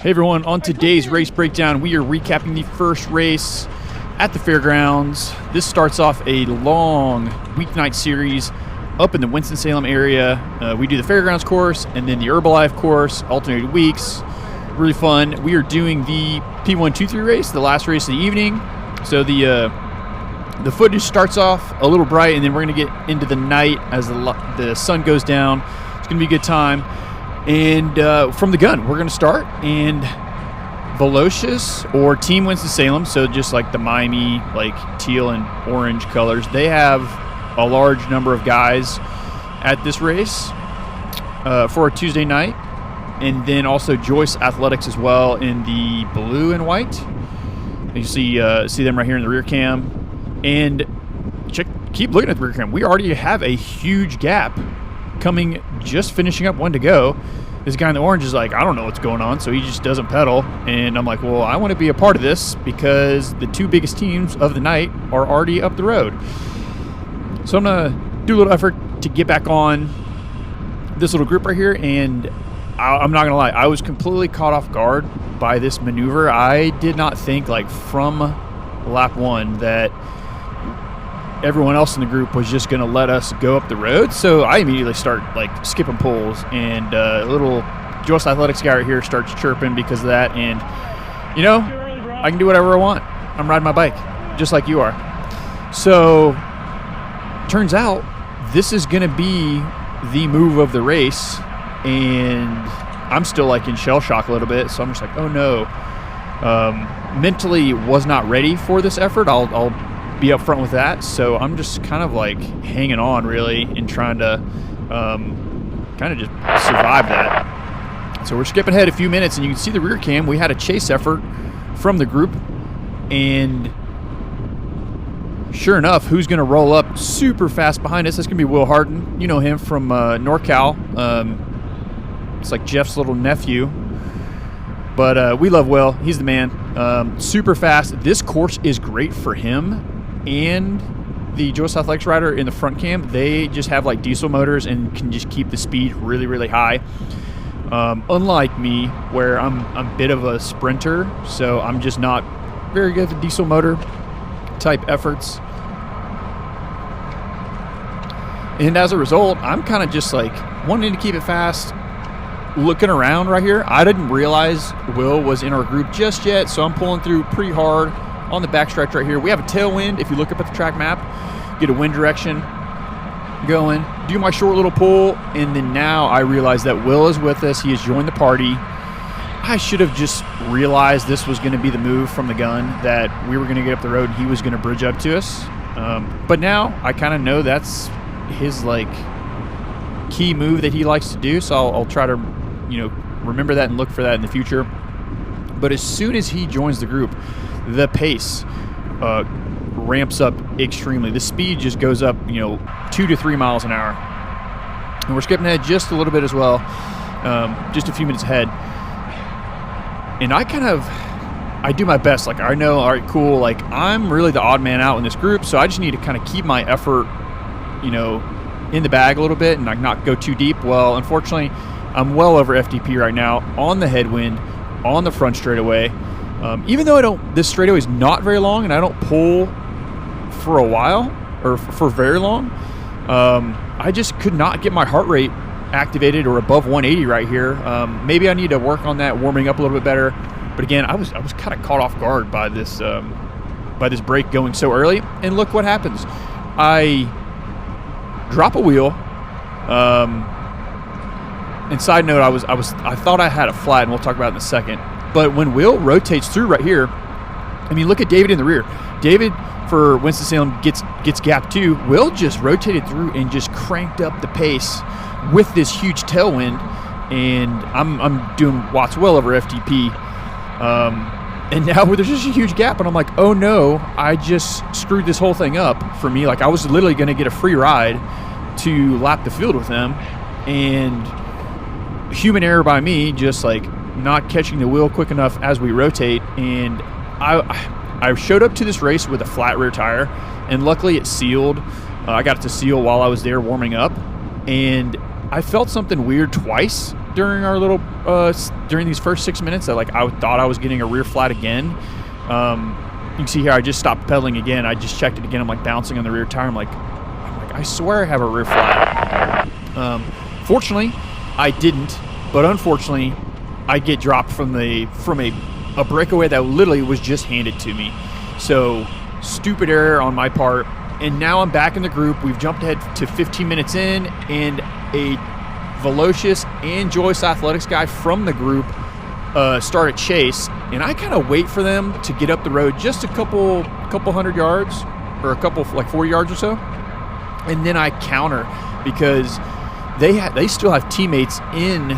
Hey everyone, on today's race breakdown, we are recapping the first race at the fairgrounds. This starts off a long weeknight series up in the Winston-Salem area. We do the fairgrounds course and then the Herbalife course, alternated weeks. Really fun. We are doing the P1 2-3 race, the last race of the evening. So the footage starts off a little bright, and then we're going to get into the night as the sun goes down. It's going to be a good time. And from the gun, we're going to start. And Velocious, or Team Winston-Salem, so just like the Miami, like teal and orange colors, they have a large number of guys at this race for a Tuesday night. And then also Joyce Athletics as well in the blue and white. You see them right here in the rear cam. And keep looking at the rear cam. We already have a huge gap coming, just finishing up one to go. This guy in the orange is like, I don't know what's going on, so he just doesn't pedal. And I'm like, well, I want to be a part of this because the two biggest teams of the night are already up the road. So I'm going to do a little effort to get back on this little group right here. And I'm not going to lie, I was completely caught off guard by this maneuver. I did not think, like, from lap one that everyone else in the group was just going to let us go up the road. So I immediately start like skipping poles, and little Joyce Athletics guy right here starts chirping because of that. And you know, I can do whatever I want. I'm riding my bike just like you are. So turns out this is going to be the move of the race, and I'm still like in shell shock a little bit. So I'm just like, oh no. Mentally was not ready for this effort. I'll be up front with that, so I'm just kind of like hanging on really and trying to kind of just survive that. So we're skipping ahead a few minutes, and you can see the rear cam. We had a chase effort from the group, and sure enough, who's going to roll up super fast behind us? That's going to be Will Harden. You know him from NorCal. It's like Jeff's little nephew. But we love Will. He's the man. Super fast. This course is great for him. And the Joyce Athletics rider in the front cam, they just have like diesel motors and can just keep the speed really, really high. Unlike me, where I'm a bit of a sprinter, so I'm just not very good at the diesel motor type efforts. And as a result, I'm kind of just like wanting to keep it fast, looking around right here. I didn't realize Will was in our group just yet, so I'm pulling through pretty hard on the backstretch right here. We have a tailwind. If you look up at the track map, get a wind direction going, do my short little pull, and then now I realize that Will is with us. He has joined the party. I should have just realized this was going to be the move from the gun, that we were going to get up the road and he was going to bridge up to us. But now I kind of know that's his like key move that he likes to do, so I'll try to remember that and look for that in the future. But as soon as he joins the group, the pace ramps up extremely. The speed just goes up 2 to 3 miles an hour. And we're skipping ahead just a little bit as well, just a few minutes ahead. And I do my best. Like, I know, all right, cool, like I'm really the odd man out in this group, so I just need to kind of keep my effort in the bag a little bit and not go too deep. Well, unfortunately, I'm well over FTP right now on the headwind, on the front straightaway. Even though this straightaway is not very long and I don't pull for a while or for very long, I just could not get my heart rate activated or above 180 right here. Maybe I need to work on that, warming up a little bit better. But again, I was kind of caught off guard by this break going so early. And look what happens. I drop a wheel. And side note, I thought I had a flat, and we'll talk about it in a second. But when Will rotates through right here, I mean, look at David in the rear. David for Winston-Salem gets gap 2. Will just rotated through and just cranked up the pace with this huge tailwind, and I'm doing watts well over FTP. And now there's just a huge gap, and I'm like, oh no, I just screwed this whole thing up for me. Like, I was literally going to get a free ride to lap the field with them, and human error by me, just like not catching the wheel quick enough as we rotate. And I showed up to this race with a flat rear tire, and luckily it sealed. I got it to seal while I was there warming up, and I felt something weird twice during our little during these first 6 minutes that like I thought I was getting a rear flat again. You can see here I just stopped pedaling again. I just checked it again. I'm like bouncing on the rear tire. I'm like I swear I have a rear flat. Fortunately, I didn't, but unfortunately, I get dropped from a breakaway that literally was just handed to me. So stupid error on my part. And now I'm back in the group. We've jumped ahead to 15 minutes in, and a Velocious and Joyce Athletics guy from the group start a chase. And I kind of wait for them to get up the road just a couple hundred yards, or a couple like 40 yards or so, and then I counter because they still have teammates in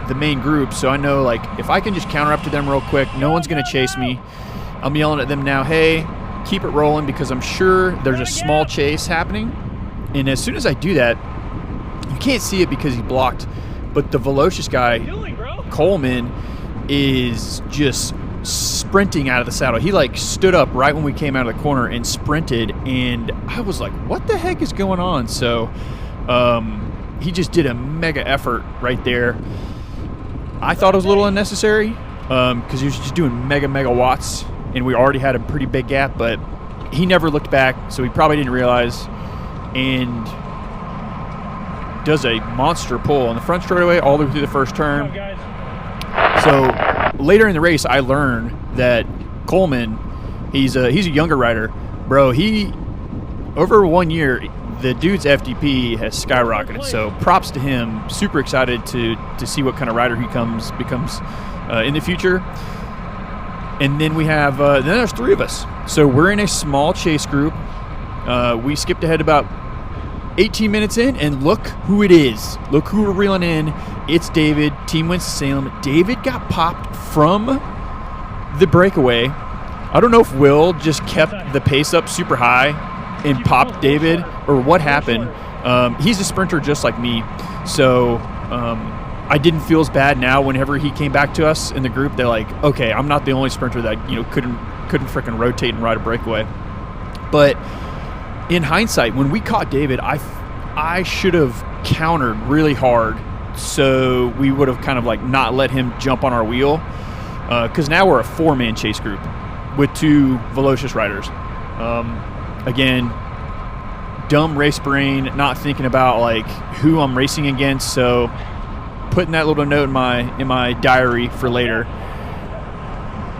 the main group. So I know like if I can just counter up to them real quick, no one's gonna chase me. I'm yelling at them now, hey, keep it rolling, because I'm sure there's a small chase happening. And as soon as I do that, you can't see it because he's blocked, but the Velocious guy, Coleman, is just sprinting out of the saddle. He like stood up right when we came out of the corner and sprinted, and I was like, what the heck is going on? So he just did a mega effort right there. I thought it was a little unnecessary because he was just doing mega watts, and we already had a pretty big gap, but he never looked back, so he probably didn't realize, and does a monster pull on the front straightaway all the way through the first turn. So later in the race, I learned that Coleman, he's a younger rider. Bro, he, over 1 year, the dude's FDP has skyrocketed, so props to him. Super excited to see what kind of rider he becomes in the future. And then we have, then there's 3 of us. So we're in a small chase group. We skipped ahead about 18 minutes in, and look who it is. Look who we're reeling in. It's David, Team Winston-Salem. David got popped from the breakaway. I don't know if Will just kept the pace up super high and popped David, or what happened. He's a sprinter just like me, so I didn't feel as bad now whenever he came back to us in the group. They're like, okay, I'm not the only sprinter that couldn't freaking rotate and ride a breakaway. But in hindsight, when we caught David, I should have countered really hard, so we would have kind of like not let him jump on our wheel, because now we're a 4-man chase group with 2 Velocious riders. Again, dumb race brain, not thinking about like who I'm racing against, so putting that little note in my diary for later.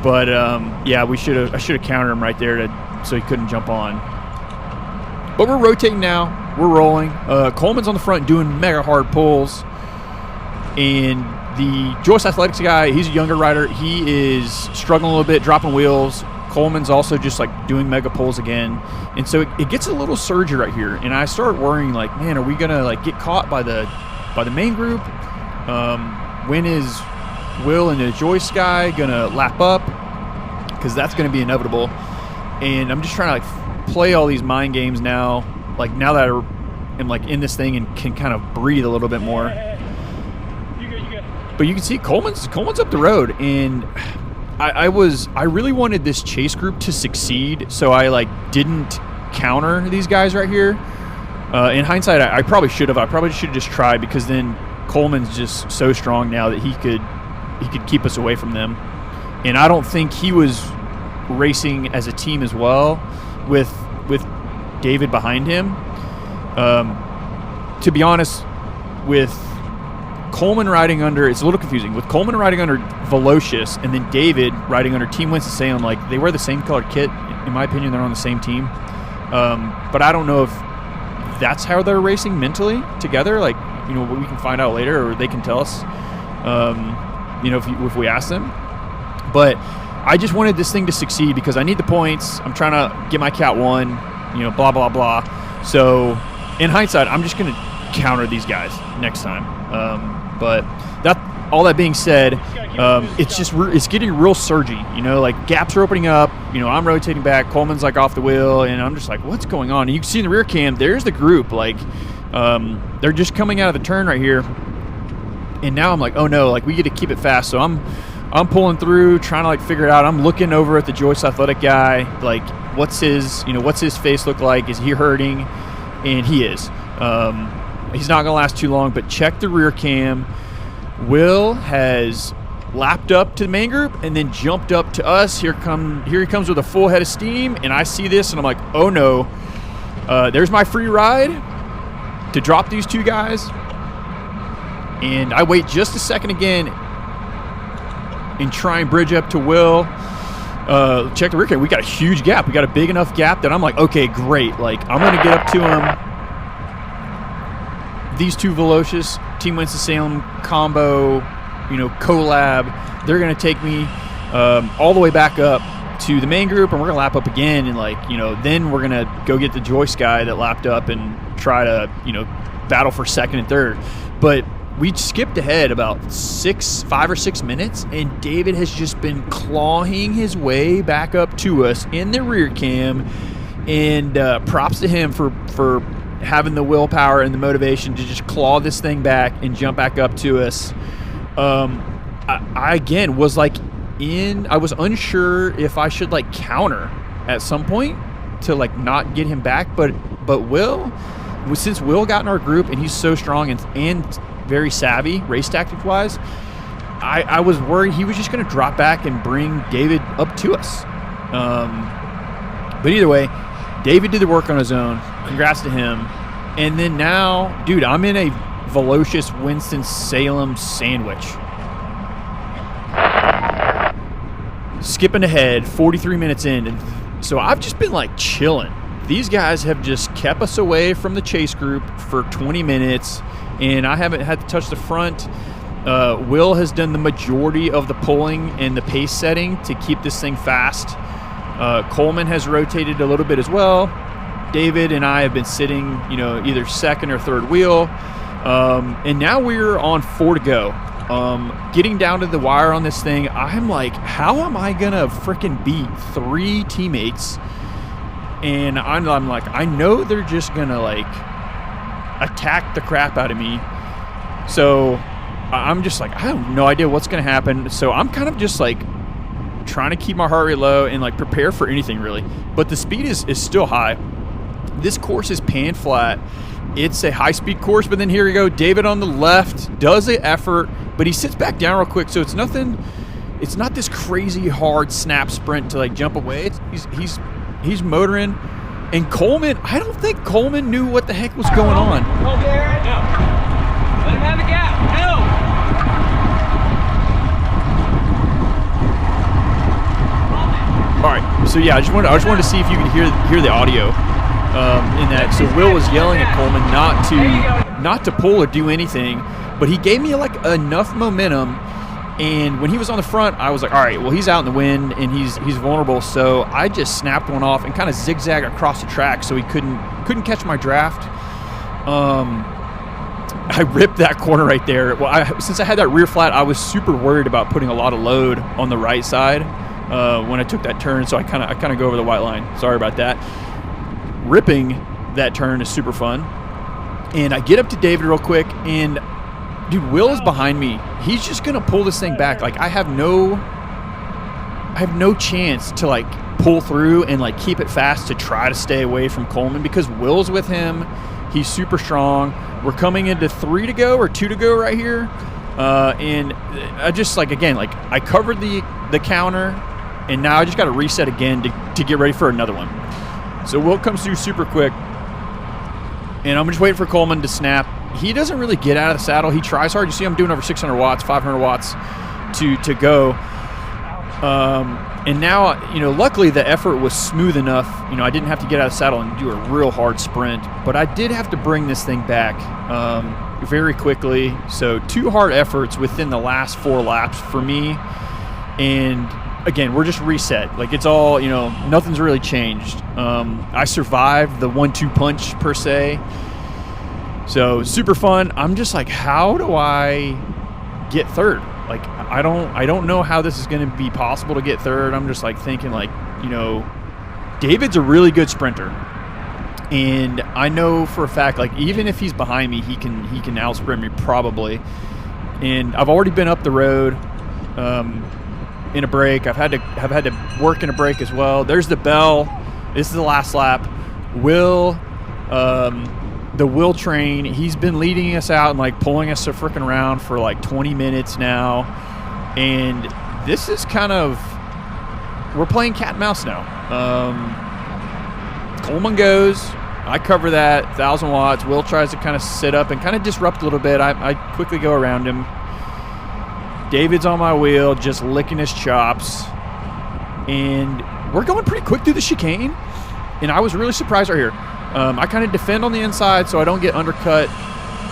But yeah, I should have countered him right there so he couldn't jump on. But we're rotating now. We're rolling. Coleman's on the front doing mega hard pulls, and the Joyce Athletics guy, he's a younger rider. He is struggling a little bit, dropping wheels. Coleman's also just like doing mega pulls again, and so it gets a little surgy right here. And I started worrying, like, man, are we gonna like get caught by the main group? When is Will and the Joyce guy gonna lap up? Because that's gonna be inevitable. And I'm just trying to like play all these mind games now. Like now that I'm like in this thing and can kind of breathe a little bit more. But you can see Coleman's up the road, and I really wanted this chase group to succeed, so I like didn't counter these guys right here. In hindsight, I probably should have. I probably should have just tried, because then Coleman's just so strong now that he could keep us away from them. And I don't think he was racing as a team as well with David behind him. To be honest, with Coleman riding under, it's a little confusing. With Coleman riding under Velocious and then David riding under Team Winston-Salem, like they wear the same colored kit. In my opinion, they're on the same team. But I don't know if that's how they're racing mentally together. Like, we can find out later, or they can tell us, if we ask them. But I just wanted this thing to succeed because I need the points. I'm trying to get my Cat 1, blah, blah, blah. So in hindsight, I'm just going to counter these guys next time. But all that being said, it's getting real surgy. Like gaps are opening up. I'm rotating back. Coleman's like off the wheel, and I'm just like, what's going on? And you can see in the rear cam, there's the group. Like they're just coming out of the turn right here, and now I'm like, oh no, like we get to keep it fast. So I'm pulling through, trying to like figure it out. I'm looking over at the Joyce Athletic guy, like what's his face look like? Is he hurting? And he is. He's not gonna last too long, but check the rear cam. Will has lapped up to the main group and then jumped up to us. Here he comes with a full head of steam, and I see this and I'm like, oh no, there's my free ride to drop these two guys. And I wait just a second again and try and bridge up to Will. Check the rear camera. We got a huge gap. We got a big enough gap that I'm like, okay, great. Like, I'm going to get up to him. These two Velocious Team Winston-Salem combo, collab, they're going to take me all the way back up to the main group, and we're going to lap up again. And, then we're going to go get the Joyce guy that lapped up and try to, battle for second and third. But we skipped ahead about 5 or 6 minutes, and David has just been clawing his way back up to us in the rear cam. And props to him for having the willpower and the motivation to just claw this thing back and jump back up to us. I again was I was unsure if I should counter at some point to not get him back, but since Will got in our group and he's so strong and very savvy race tactic wise, I was worried he was just going to drop back and bring David up to us. But either way, David did the work on his own. Congrats to him. And then now, dude, I'm in a Velocious Winston-Salem sandwich. Skipping ahead, 43 minutes in. And so I've just been chilling. These guys have just kept us away from the chase group for 20 minutes, and I haven't had to touch the front. Will has done the majority of the pulling and the pace setting to keep this thing fast. Coleman has rotated a little bit as well. David and I have been sitting, either second or third wheel. And now we're on 4 to go. Getting down to the wire on this thing, I'm like, how am I going to freaking beat 3 teammates? And I'm like, I know they're just going to, attack the crap out of me. So I'm just I have no idea what's going to happen. So I'm kind of just, trying to keep my heart rate low and, prepare for anything, really. But the speed is still high. This course is pan flat. It's a high-speed course, but then here we go. David on the left does the effort, but he sits back down real quick, so it's nothing. It's not this crazy hard snap sprint to jump away. He's motoring, and Coleman. I don't think Coleman knew what the heck was going on. No. Let him have a gap. No. All right. So yeah, I just wanted to see if you could hear the audio. In that, so Will was yelling at Coleman not to pull or do anything, but he gave me enough momentum. And when he was on the front, I was like, all right, well, he's out in the wind and he's vulnerable. So I just snapped one off and kind of zigzagged across the track so he couldn't catch my draft. I ripped that corner right there. Well, since I had that rear flat, I was super worried about putting a lot of load on the right side when I took that turn. So I kind of go over the white line. Sorry about that. Ripping that turn is super fun. And I get up to David real quick, and dude, Will is behind me. He's just gonna pull this thing back. I have no chance to pull through and keep it fast to try to stay away from Coleman because Will's with him. He's super strong. We're coming into 3 to go or 2 to go right here. And I just I covered the counter, and now I just got to reset again to get ready for another one. So Will comes through super quick, and I'm just waiting for Coleman to snap. He doesn't really get out of the saddle. He tries hard. You see I'm doing over 600 watts, 500 watts to go. And now, luckily the effort was smooth enough. I didn't have to get out of the saddle and do a real hard sprint, but I did have to bring this thing back very quickly. So 2 hard efforts within the last 4 laps for me. And again, we're just reset. It's all, nothing's really changed. I survived the 1-2 punch per se. So super fun. I'm just how do I get third? I don't know how this is going to be possible to get third. I'm just thinking David's a really good sprinter. And I know for a fact, even if he's behind me, he can out-sprint me probably. And I've already been up the road in a break. I've had to work in a break as well. There's the bell. This is the last lap. Will the Will train. He's been leading us out and like pulling us so freaking around for like 20 minutes now. And this is kind of, we're playing cat and mouse now. Coleman goes, I cover that 1,000 watts. Will tries to kind of sit up and kind of disrupt a little bit. I quickly go around him. David's on my wheel, just licking his chops. And we're going pretty quick through the chicane. And I was really surprised right here. I kind of defend on the inside so I don't get undercut,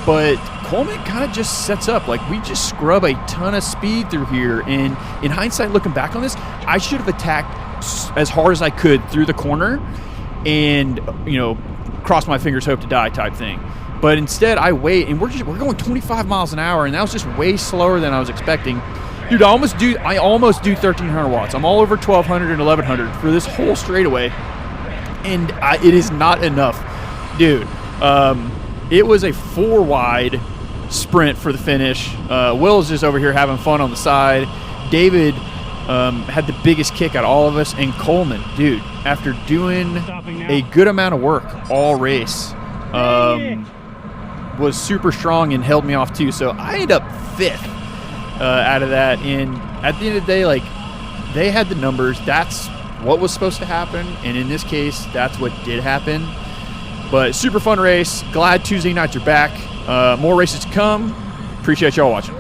but Coleman kind of just sets up. Like, we just scrub a ton of speed through here, and in hindsight, looking back on this, I should have attacked as hard as I could through the corner and, you know, cross my fingers, hope to die type thing. But instead, I wait, and we're going 25 miles an hour, and that was just way slower than I was expecting. Dude, I almost do 1,300 watts. I'm all over 1,200 and 1,100 for this whole straightaway. And it is not enough. Dude, it was a 4-wide sprint for the finish. Will's just over here having fun on the side. David had the biggest kick out of all of us. And Coleman, dude, after doing a good amount of work all race, was super strong and held me off too. So I ended up 5th out of that. And at the end of the day, like, they had the numbers. That's what was supposed to happen, and in this case, that's what did happen. But super fun race. Glad Tuesday nights are back. More races to come. Appreciate y'all watching.